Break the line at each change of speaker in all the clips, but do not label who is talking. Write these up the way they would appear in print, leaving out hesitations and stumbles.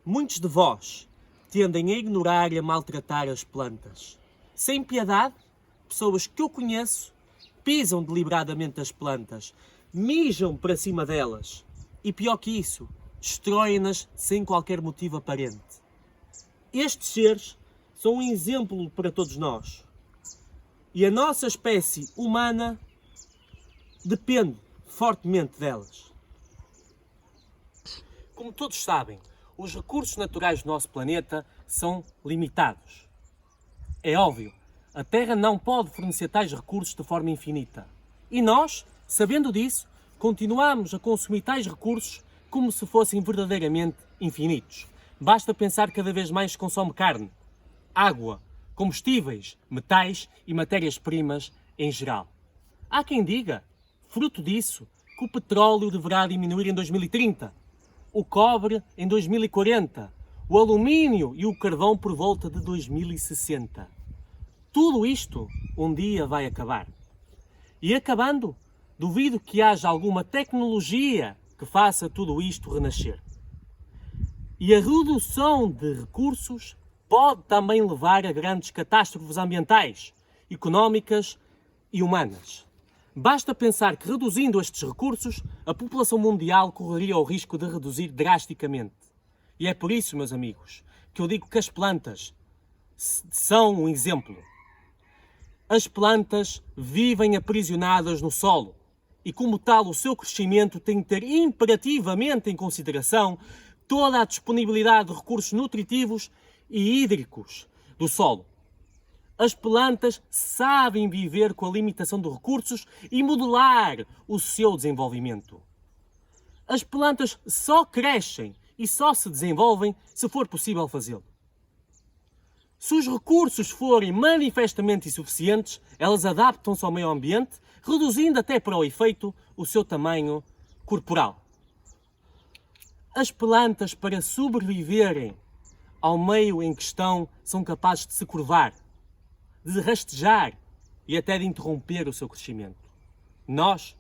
Muitos de vós tendem a ignorar e a maltratar as plantas. Sem piedade, pessoas que eu conheço pisam deliberadamente as plantas, mijam para cima delas e, pior que isso, destroem-nas sem qualquer motivo aparente. Estes seres são um exemplo para todos nós. E a nossa espécie humana depende fortemente delas. Como todos sabem, os recursos naturais do nosso planeta são limitados. É óbvio, a Terra não pode fornecer tais recursos de forma infinita. E nós, sabendo disso, continuamos a consumir tais recursos como se fossem verdadeiramente infinitos. Basta pensar que cada vez mais se consome carne, água, combustíveis, metais e matérias-primas em geral. Há quem diga, fruto disso, que o petróleo deverá diminuir em 2030, o cobre em 2040, o alumínio e o carvão por volta de 2060. Tudo isto um dia vai acabar. E acabando, duvido que haja alguma tecnologia que faça tudo isto renascer. E a redução de recursos pode também levar a grandes catástrofes ambientais, económicas e humanas. Basta pensar que, reduzindo estes recursos, a população mundial correria o risco de reduzir drasticamente. E é por isso, meus amigos, que eu digo que as plantas são um exemplo. As plantas vivem aprisionadas no solo e, como tal, o seu crescimento tem que ter imperativamente em consideração toda a disponibilidade de recursos nutritivos e hídricos do solo. As plantas sabem viver com a limitação de recursos e modular o seu desenvolvimento. As plantas só crescem e só se desenvolvem se for possível fazê-lo. Se os recursos forem manifestamente insuficientes, elas adaptam-se ao meio ambiente, reduzindo até para o efeito o seu tamanho corporal. As plantas, para sobreviverem ao meio em questão, são capazes de se curvar, de rastejar e até de interromper o seu crescimento. Nós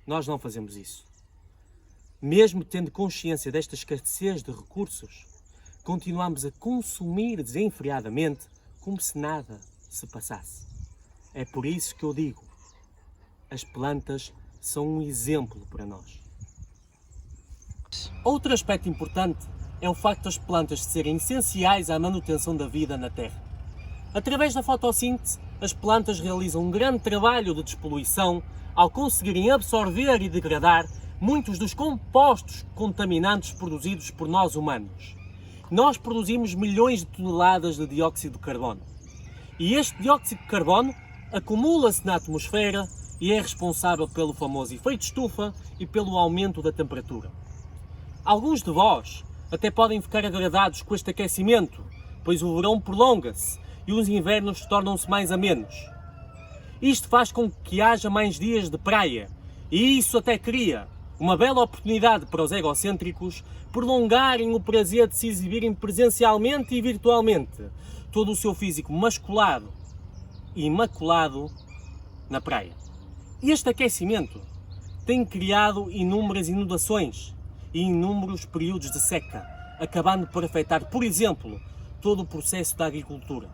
não fazemos isso. Mesmo tendo consciência desta escassez de recursos, continuamos a consumir desenfreadamente como se nada se passasse. É por isso que eu digo, as plantas são um exemplo para nós. Outro aspecto importante é o facto das plantas serem essenciais à manutenção da vida na Terra. Através da fotossíntese, as plantas realizam um grande trabalho de despoluição ao conseguirem absorver e degradar muitos dos compostos contaminantes produzidos por nós humanos. Nós produzimos milhões de toneladas de dióxido de carbono. E este dióxido de carbono acumula-se na atmosfera e é responsável pelo famoso efeito estufa e pelo aumento da temperatura. Alguns de vós até podem ficar agradados com este aquecimento, pois o verão prolonga-se e os invernos tornam-se mais amenos. Isto faz com que haja mais dias de praia, e isso até cria uma bela oportunidade para os egocêntricos prolongarem o prazer de se exibirem presencialmente e virtualmente, todo o seu físico masculado e imaculado na praia. Este aquecimento tem criado inúmeras inundações e inúmeros períodos de seca, acabando por afetar, por exemplo, todo o processo da agricultura.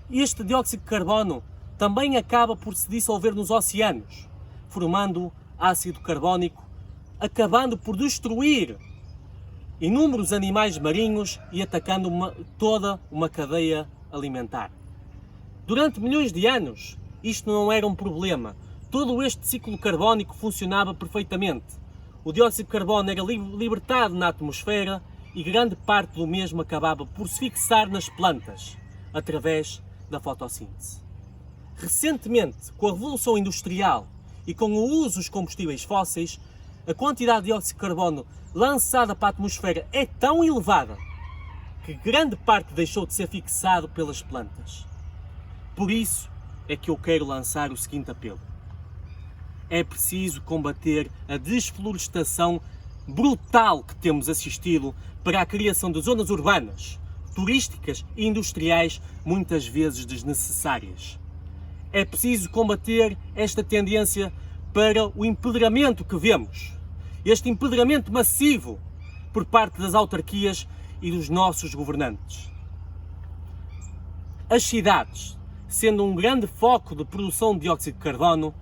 Este dióxido de carbono também acaba por se dissolver nos oceanos, formando ácido carbónico, acabando por destruir inúmeros animais marinhos e atacando toda uma cadeia alimentar. Durante milhões de anos, isto não era um problema. Todo este ciclo carbónico funcionava perfeitamente. O dióxido de carbono era libertado na atmosfera e grande parte do mesmo acabava por se fixar nas plantas, através da fotossíntese. Recentemente, com a revolução industrial e com o uso dos combustíveis fósseis, a quantidade de dióxido de carbono lançada para a atmosfera é tão elevada que grande parte deixou de ser fixado pelas plantas. Por isso é que eu quero lançar o seguinte apelo. É preciso combater a desflorestação brutal que temos assistido para a criação de zonas urbanas, turísticas e industriais, muitas vezes desnecessárias. É preciso combater esta tendência para o empoderamento que vemos, este empoderamento massivo por parte das autarquias e dos nossos governantes. As cidades, sendo um grande foco de produção de dióxido de carbono,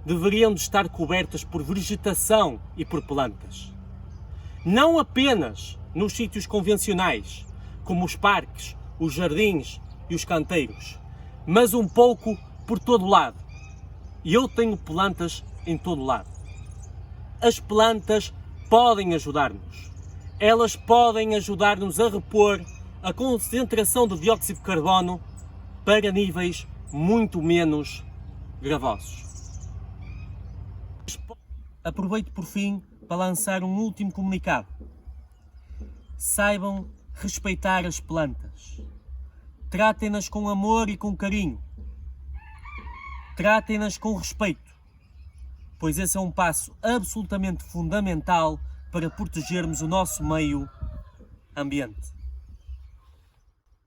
deveriam de estar cobertas por vegetação e por plantas. Não apenas nos sítios convencionais, como os parques, os jardins e os canteiros, mas um pouco por todo lado. E eu tenho plantas em todo lado. As plantas podem ajudar-nos. Elas podem ajudar-nos a repor a concentração de dióxido de carbono para níveis muito menos gravosos. Aproveito por fim para lançar um último comunicado. Saibam respeitar as plantas. Tratem-nas com amor e com carinho. Tratem-nas com respeito, pois esse é um passo absolutamente fundamental para protegermos o nosso meio ambiente.